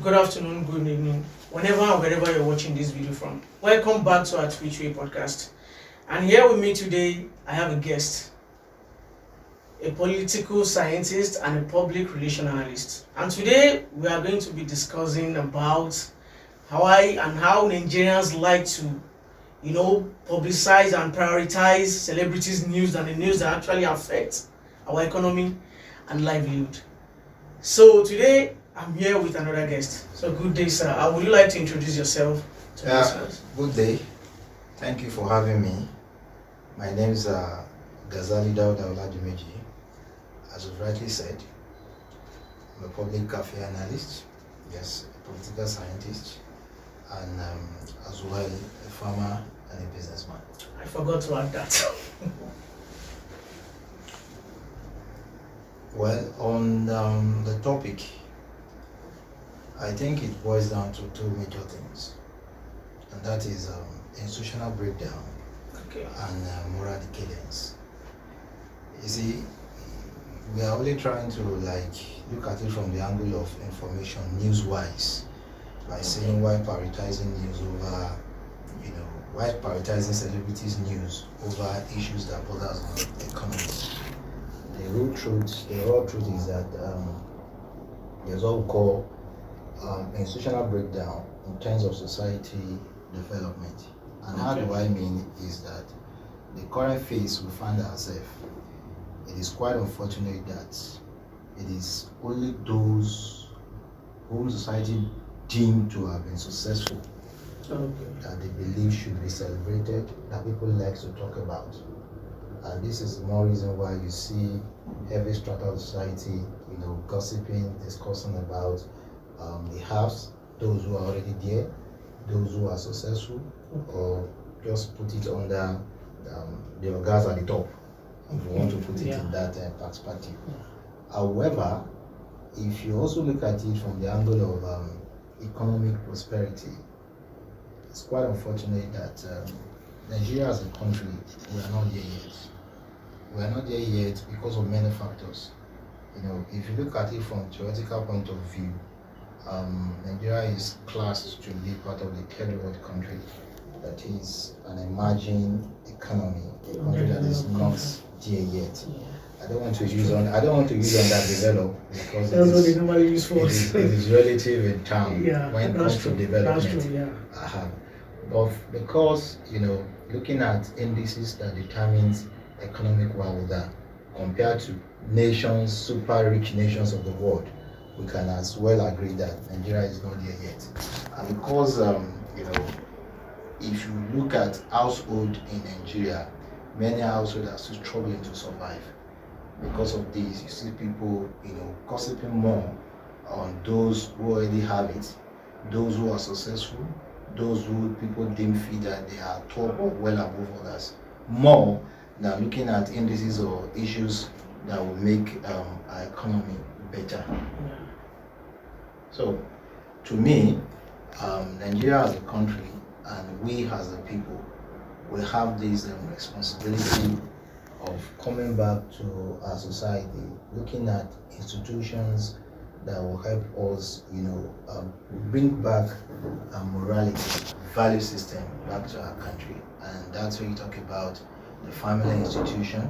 good afternoon, good evening, whenever and wherever you're watching this video from. Welcome back to our Twitchway podcast. And here with me today, I have a guest, a political scientist and a public relation analyst. And today, we are going to be discussing about how Nigerians like to, publicize and prioritize celebrities' news and the news that actually affects our economy and livelihood. So today, I'm here with another guest. So good day, sir. Would you like to introduce yourself to listeners? Good day. Thank you for having me. My name is Ghazali Dauda Oladimeji. As you rightly said, I'm a public affairs analyst, yes, a political scientist, and as well a farmer and a businessman. I forgot to add that. Well, on the topic, I think it boils down to two major things, and that is institutional breakdown and moral decadence. You see, we are only trying to look at it from the angle of information, news-wise, by saying why prioritizing news over, why prioritizing celebrities' news over issues that bother us on the economy. The raw truth is that there's what we call institutional breakdown in terms of society development. And how do I mean is that the current phase we find ourselves, it is quite unfortunate that it is only those whom society deemed to have been successful that they believe should be celebrated, that people like to talk about. And this is more reason why you see every strata of society, gossiping, discussing about the haves, those who are already there, those who are successful, or just put it under the guys at the top, if you want to put it in that perspective. However, if you also look at it from the angle of economic prosperity, it's quite unfortunate that Nigeria as a country, we are not there yet. We are not there yet because of many factors. If you look at it from a theoretical point of view, Nigeria is classed to be part of the third world country, that is an emerging economy, a country that is not there yet. I don't want to use underdeveloped because That's what they normally use for. It is relative in term when it comes to development. That's true, But because looking at indices that determines economic wealth compared to nations, super rich nations of the world, we can as well agree that Nigeria is not there yet. And because if you look at household in Nigeria, many households are still struggling to survive. Because of this, you see people gossiping more on those who already have it, those who are successful, those who people deem feel that they are top or well above others, more than looking at indices or issues that will make our economy better. So, to me, Nigeria as a country and we as a people, we have this responsibility of coming back to our society, looking at institutions that will help us, bring back a morality, value system back to our country. And that's when you talk about the family institution,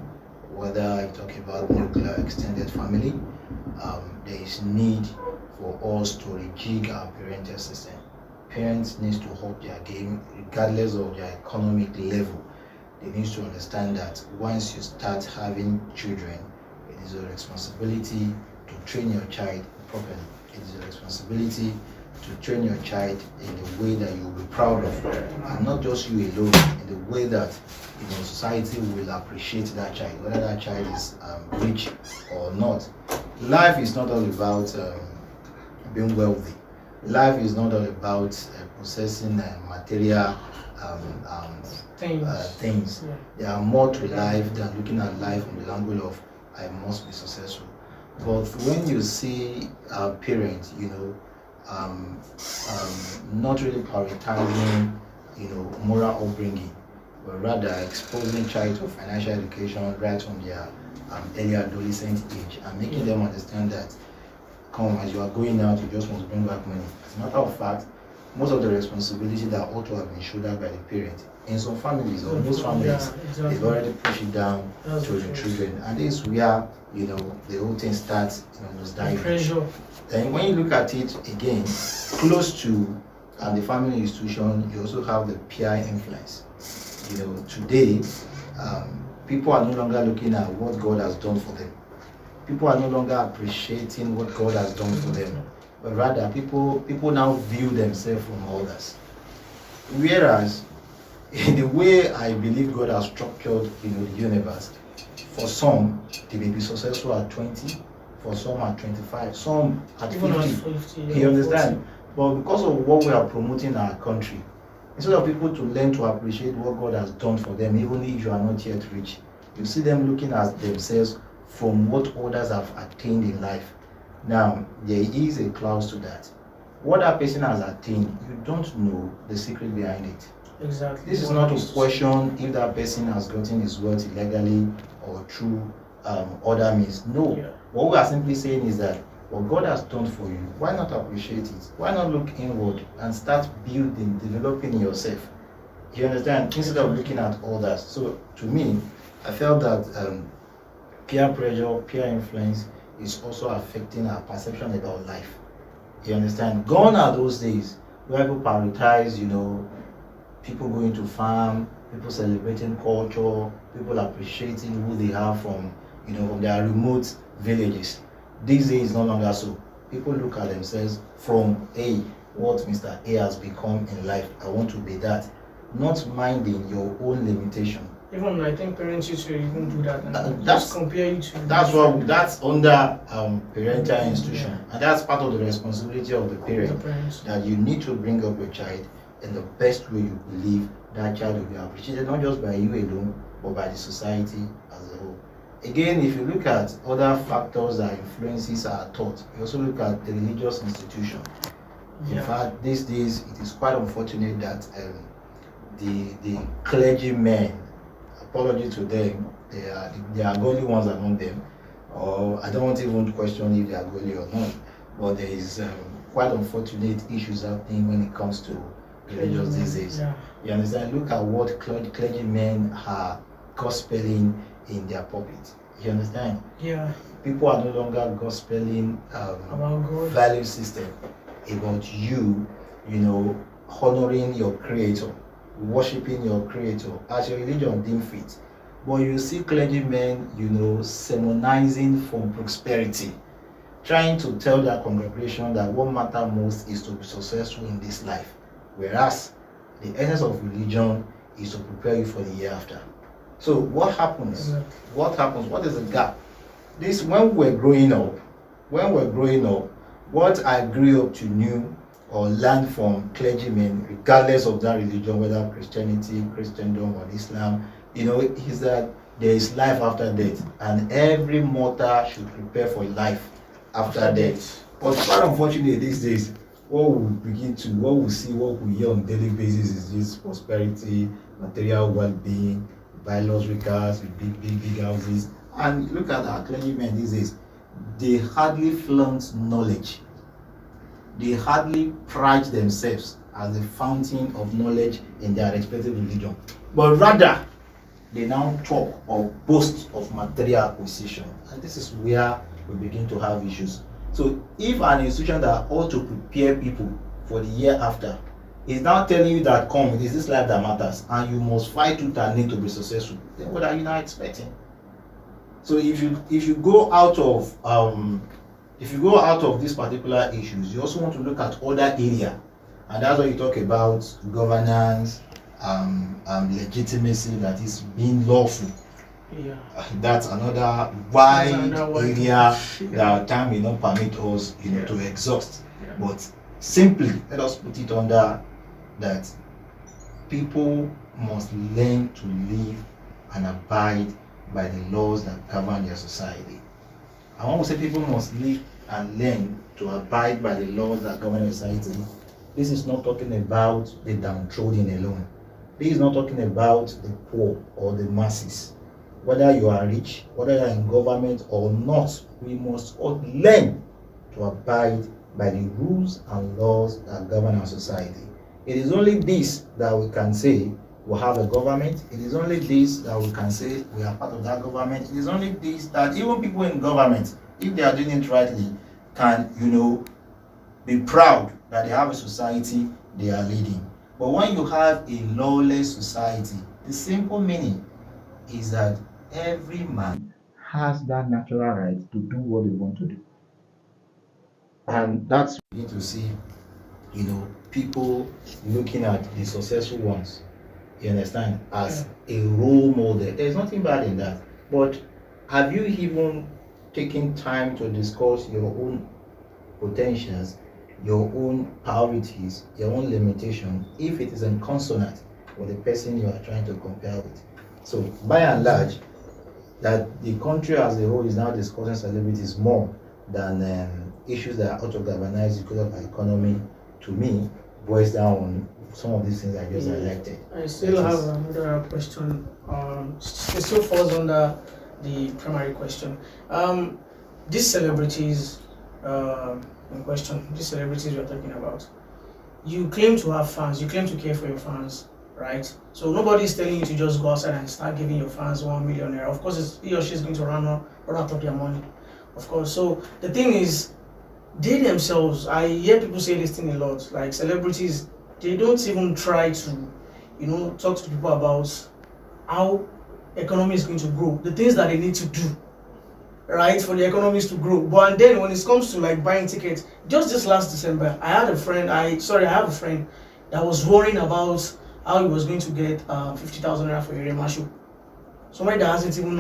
whether you talk about nuclear extended family, there is need for us to rejig our parental system. Parents need to hold their game regardless of their economic level. They need to understand that once you start having children, it is your responsibility to train your child properly. It is your responsibility to train your child in the way that you will be proud of, and not just you alone, in the way that society will appreciate that child, whether that child is rich or not. Life is not all about being wealthy. Life is not all about possessing material things. There are more to life than looking at life from the angle of I must be successful. But when you see our parents, not really prioritizing, moral upbringing, but rather exposing child to financial education right from their early adolescent age and making them understand that come as you are going out, you just want to bring back money. As a matter of fact, most of the responsibility that ought to have been shouldered by the parent, in some families or most families, they've already pushed it down to the children. And this is where, the whole thing starts, diving. Pressure. And when you look at it again, close to the family institution, you also have the peer influence. Today, people are no longer looking at what God has done for them. People are no longer appreciating what God has done for them, but rather people now view themselves from others. Whereas, in the way I believe God has structured, the universe, for some they may be successful at 20, for some at 25, some at 50. You understand? But because of what we are promoting in our country, instead of people to learn to appreciate what God has done for them, even if you are not yet rich, you see them looking at themselves from what others have attained in life. Now, there is a clause to that. What that person has attained, you don't know the secret behind it. Exactly. This is not a question if that person has gotten his wealth illegally or through other means. No. Yeah. What we are simply saying is that what God has done for you, why not appreciate it? Why not look inward and start building, developing yourself? You understand? Instead of looking at others. So, to me, I felt that peer pressure, peer influence is also affecting our perception about life. You understand? Gone are those days where people prioritize, people going to farm, people celebrating culture, people appreciating who they are from their remote villages. These days is no longer so. People look at themselves from, hey, what Mr. A has become in life, I want to be that. Not minding your own limitation. Even I think parents used to even do that. And That's compare you to. That's under parental institution, and that's part of the responsibility of the parents. That you need to bring up your child in the best way you believe that child will be appreciated, not just by you alone, but by the society as a whole. Again, if you look at other factors that influences our thought, you also look at the religious institution. In fact, these days it is quite unfortunate that the clergymen, apology to them, they are godly ones among them, or I don't want to even question if they are godly or not, but there is quite unfortunate issues happening when it comes to religious these days. Yeah. You understand? Look at what clergymen are gospeling in their pulpit. You understand? Yeah. People are no longer gospeling about God. value system about you, honoring your creator, worshiping your creator as your religion deemed fit. But you see clergymen, sermonizing from prosperity, trying to tell their congregation that what matters most is to be successful in this life, whereas the essence of religion is to prepare you for the year after. So what happens? Exactly. What is the gap? This when we're growing up, what I grew up to know or learn from clergymen, regardless of that religion, whether Christianity, Christendom, or Islam, is that there is life after death, and every mortal should prepare for life after death. But quite unfortunately these days, what we see, what we hear on a daily basis is just prosperity, material well-being, buy luxury cars with big houses. And look at our clergymen these days, they hardly flaunt knowledge. They hardly pride themselves as the fountain of knowledge in their respective religion, but rather they now talk or boast of material acquisition, and this is where we begin to have issues. So if an institution that ought to prepare people for the year after is now telling you that come, it is this life that matters and you must fight tooth and nail to be successful, then what are you now expecting? So if you go out of these particular issues, you also want to look at other area, and that's why you talk about governance, legitimacy, that is being lawful. Yeah. That's another wide area that time will not permit us, to exhaust. Yeah. But simply let us put it under that people must learn to live and abide by the laws that govern their society. I want to say people must live and learn to abide by the laws that govern their society. This is not talking about the downtrodden alone. This is not talking about the poor or the masses. Whether you are rich, whether you are in government or not, we must all learn to abide by the rules and laws that govern our society. It is only this that we can say we have a government. It is only this that we can say we are part of that government. It is only this that even people in government, if they are doing it rightly, can, be proud that they have a society they are leading. But when you have a lawless society, the simple meaning is that every man has that natural right to do what they want to do. And that's you need to see, people looking at the successful ones, you understand, as a role model. There's nothing bad in that. But have you even taken time to discuss your own potentials, your own priorities, your own limitation, if it is in consonant with the person you are trying to compare with? So by and large, that the country as a whole is now discussing celebrities more than issues that are out of galvanized because of our economy, to me, boils down on some of these things I just highlighted. I still have another question. It still falls under the primary question. These celebrities in question, these celebrities we're talking about, you claim to have fans, you claim to care for your fans, right? So nobody's telling you to just go outside and start giving your fans 1 million naira. Of course, he or she is going to run out of their money, of course. So the thing is, they themselves, I hear people say this thing a lot, like celebrities, they don't even try to, talk to people about how economy is going to grow, the things that they need to do, right, for the economies to grow. But and then when it comes to like buying tickets, just this last December, I have a friend that was worrying about how he was going to get 50,000 naira for a Rema show. Somebody that hasn't even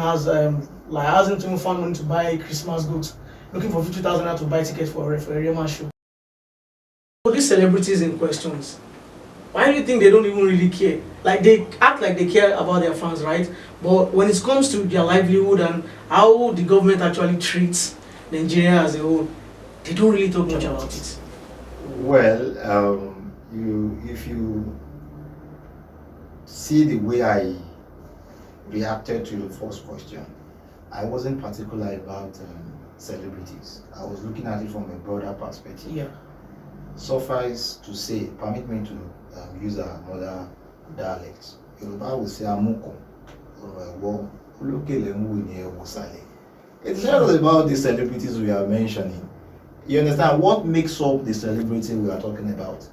found money to buy Christmas goods, looking for 50,000 naira to buy tickets for a Rema show. So these celebrities in questions, why do you think they don't even really care? Like, they act like they care about their fans, right? But when it comes to their livelihood and how the government actually treats Nigeria as a whole, they don't really talk much about it. Well, if you see the way I reacted to your first question, I wasn't particular about celebrities. I was looking at it from a broader perspective. Yeah. Suffice to say, permit me to use our mother dialect. Yoruba will say Amuko. It's not about the celebrities we are mentioning. You understand what makes up the celebrity we are talking about?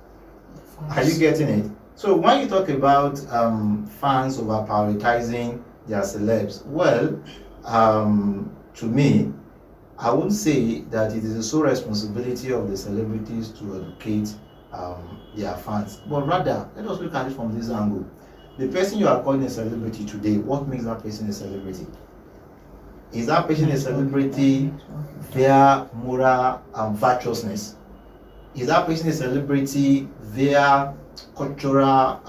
Are you getting it? So when you talk about fans over prioritizing their celebs, well, to me, I wouldn't say that it is the sole responsibility of the celebrities to educate their fans, but rather, let us look at it from this angle. The person you are calling a celebrity today, what makes that person a celebrity? Is that person a celebrity via moral virtuousness? Is that person a celebrity via cultural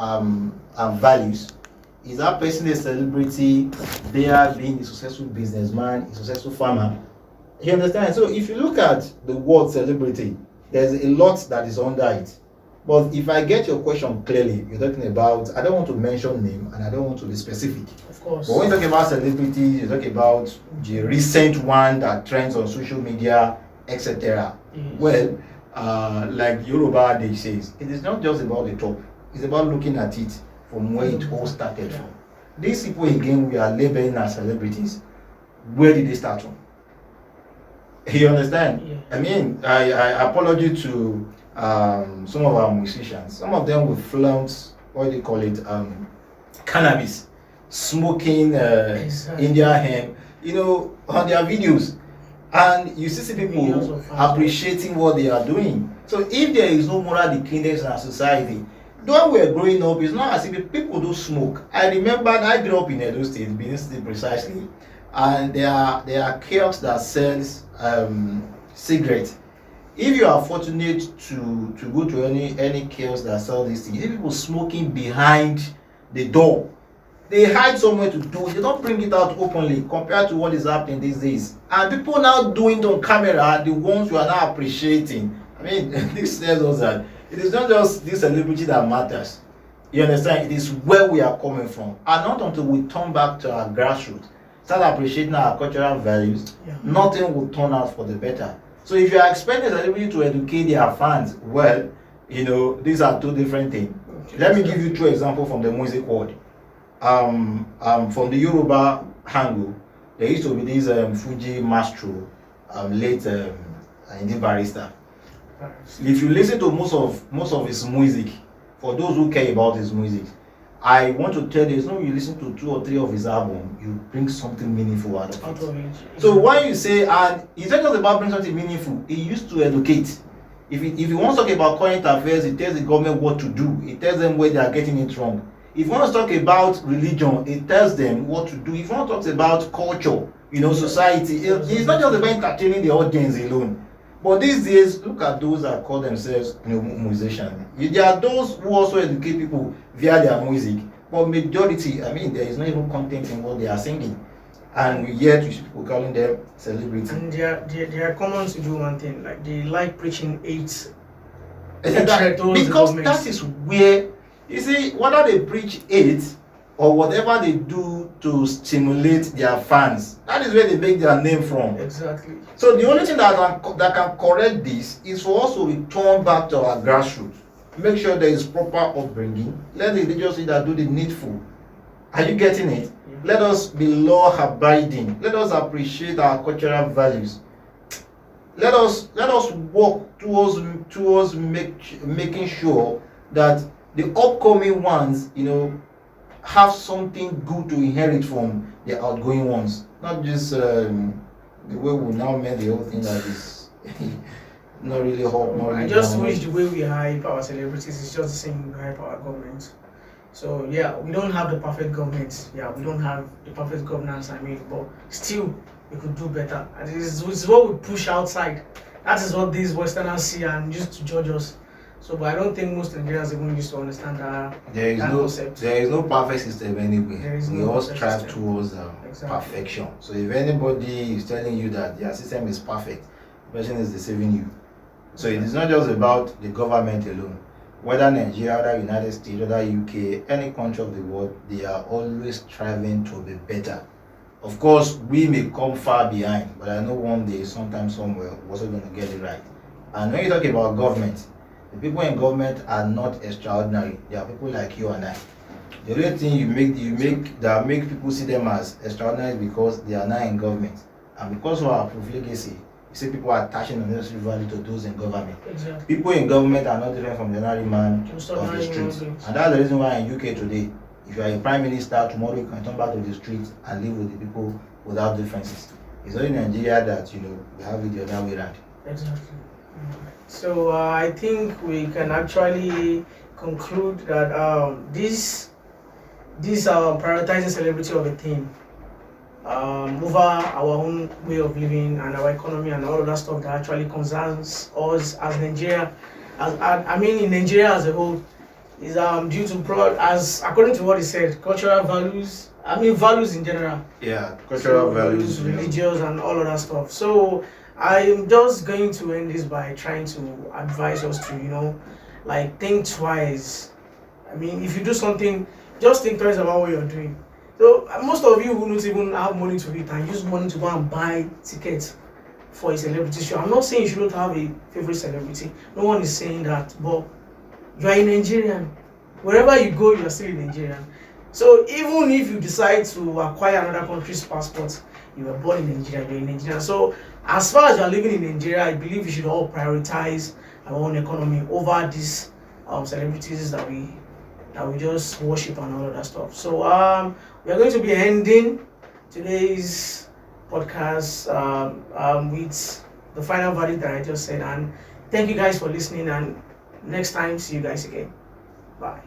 values? Is that person a celebrity via being a successful businessman, a successful farmer? You understand? So if you look at the word celebrity, there's a lot that is under it. But if I get your question clearly, you're talking about, I don't want to mention name and I don't want to be specific. Of course. But when you talk about celebrities, you talk about the recent one that trends on social media, etc. Yes. Well, like Yoruba they says, it is not just about the top. It's about looking at it from where it all started from. These people again we are labeling as celebrities. Where did they start from? You understand? Yeah. I mean, I apologize to some of our musicians. Some of them will flaunt, what do you call it, cannabis, smoking Exactly. India hemp, on their videos. And you see people appreciating what they are doing. So if there is no moral decadence in our society, when we were growing up, it's not as if people do smoke. I remember I grew up in Edo State, Benin State precisely, and there are kiosks that sells cigarettes. If you are fortunate to go to any kiosk that sells these things, you see people smoking behind the door. They hide somewhere to do it. They don't bring it out openly compared to what is happening these days. And people now doing it on camera are the ones you are now appreciating. I mean, this tells us that it is not just this celebrity that matters. You understand? It is where we are coming from. And not until we turn back to our grassroots, start appreciating our cultural values, nothing will turn out for the better. So if you are expecting celebrity to educate their fans, well, these are two different things. Okay, let me give you two examples from the music world. From the Yoruba angle, there used to be this Fuji maestro, late Indi Barrister. If you listen to most of his music, for those who care about his music, I want to tell you, you listen to 2 or 3 of his albums, you bring something meaningful out of it. So when you say, and it's not just about bringing something meaningful, he used to educate. If he wants to talk about current affairs, he tells the government what to do. He tells them where they are getting it wrong. If he wants to talk about religion, he tells them what to do. If he wants to talk about culture, society, it's not just about entertaining the audience alone. But these days, look at those that call themselves musicians. There are those who also educate people via their music. But majority, there is not even content in what they are singing. And yet you see people calling them celebrities. And they are common to do one thing, like they like preaching hate. Because that is where, you see, whether they preach hate or whatever they do to stimulate their fans, that is where they make their name from. Exactly. So the only thing that can correct this is for us to return back to our grassroots. Make sure there is proper upbringing. Let the religious leader do the needful. Are you getting it? Yeah. Let us be law abiding. Let us appreciate our cultural values. Let us work towards making sure that the upcoming ones, have something good to inherit from the outgoing ones. Not just the way we now made the whole thing that is not really hot. I just wish the way we hype our celebrities is just the same we hype our government. So yeah, we don't have the perfect government. Yeah, we don't have the perfect governance. But still, we could do better. And this is what we push outside. That is what these Westerners see and use to judge us. So, but I don't think most Nigerians even used to understand that concept. There is no perfect system anyway. We all strive towards perfection. So if anybody is telling you that their system is perfect, the person is deceiving you. So it is not just about the government alone. Whether Nigeria, whether United States, whether UK, any country of the world, they are always striving to be better. Of course, we may come far behind, but I know one day, sometime somewhere, we're also going to get it right. And when you talk about government, the people in government are not extraordinary. They are people like you and I. The only thing you make people see them as extraordinary is because they are now in government. And because of our profligacy, you see people are attaching unnecessary value to those in government. Exactly. People in government are not different from the ordinary man on the street. And that's the reason why in UK today, if you are a prime minister, tomorrow you can turn back to the street and live with the people without differences. It's only in Nigeria that we have it the other way around. Exactly. So I think we can actually conclude that this prioritizing celebrity of a thing over our own way of living and our economy and all of that stuff that actually concerns us as Nigeria, in Nigeria as a whole, is due to as according to what he said, cultural values. Values in general. Yeah, cultural values, religious, and all of that stuff. So I'm just going to end this by trying to advise us to, think twice. If you do something, just think twice about what you're doing. So most of you who don't even have money to eat and use money to go and buy tickets for a celebrity show. I'm not saying you shouldn't have a favorite celebrity. No one is saying that. But you are a Nigerian. Wherever you go, you are still a Nigerian. So even if you decide to acquire another country's passport, you were born in Nigeria, you're a Nigerian. So as far as you're living in Nigeria, I believe we should all prioritize our own economy over these celebrities that we just worship and all of that stuff. So we are going to be ending today's podcast with the final verdict that I just said. And thank you guys for listening. And next time, see you guys again. Bye.